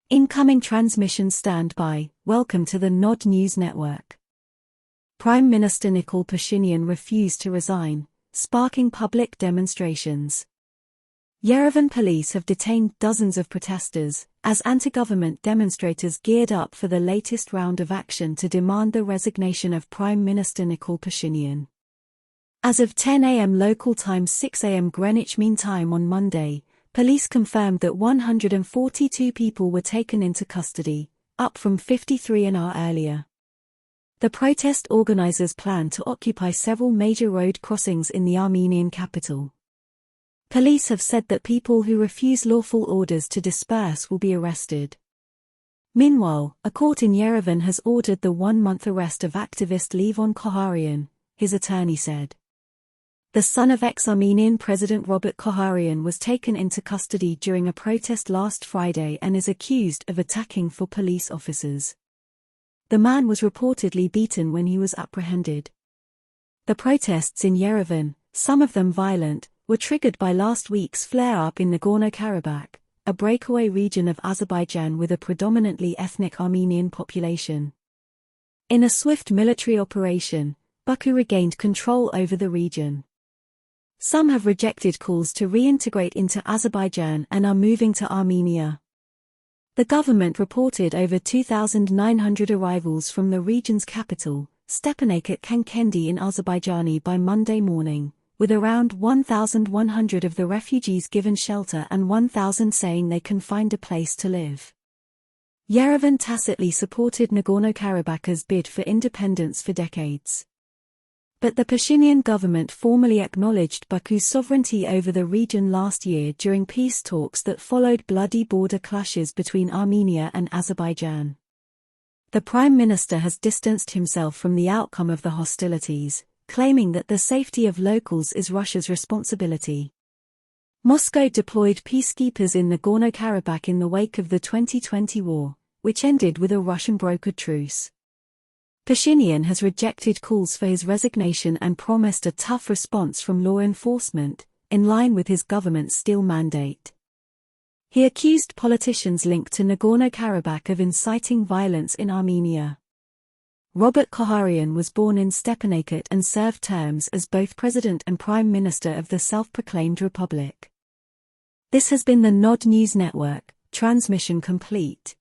Incoming transmission standby. Welcome to the Nod News Network. Prime Minister Nikol Pashinyan refused to resign, sparking public demonstrations. Yerevan police have detained dozens of protesters, as anti-government demonstrators geared up for the latest round of action to demand the resignation of Prime Minister Nikol Pashinyan. As of 10 a.m. local time 6 a.m. Greenwich Mean Time on Monday, police confirmed that 142 people were taken into custody, up from 53 an hour earlier. The protest organizers plan to occupy several major road crossings in the Armenian capital. Police have said that people who refuse lawful orders to disperse will be arrested. Meanwhile, a court in Yerevan has ordered the one-month arrest of activist Yerevan Koharyan, his attorney said. The son of ex-Armenian President Robert Koharyan was taken into custody during a protest last Friday and is accused of attacking four police officers. The man was reportedly beaten when he was apprehended. The protests in Yerevan, some of them violent, were triggered by last week's flare-up in Nagorno-Karabakh, a breakaway region of Azerbaijan with a predominantly ethnic Armenian population. In a swift military operation, Baku regained control over the region. Some have rejected calls to reintegrate into Azerbaijan and are moving to Armenia. The government reported over 2,900 arrivals from the region's capital, Stepanakert Kankendi in Azerbaijani by Monday morning, with around 1,100 of the refugees given shelter and 1,000 saying they can find a place to live. Yerevan tacitly supported Nagorno-Karabakh's bid for independence for decades. But the Pashinyan government formally acknowledged Baku's sovereignty over the region last year during peace talks that followed bloody border clashes between Armenia and Azerbaijan. The Prime Minister has distanced himself from the outcome of the hostilities, claiming that the safety of locals is Russia's responsibility. Moscow deployed peacekeepers in Nagorno-Karabakh in the wake of the 2020 war, which ended with a Russian-brokered truce. Pashinyan has rejected calls for his resignation and promised a tough response from law enforcement, in line with his government's steel mandate. He accused politicians linked to Nagorno-Karabakh of inciting violence in Armenia. Robert Koharyan was born in Stepanakert and served terms as both president and prime minister of the self-proclaimed republic. This has been the Nod News Network, transmission complete.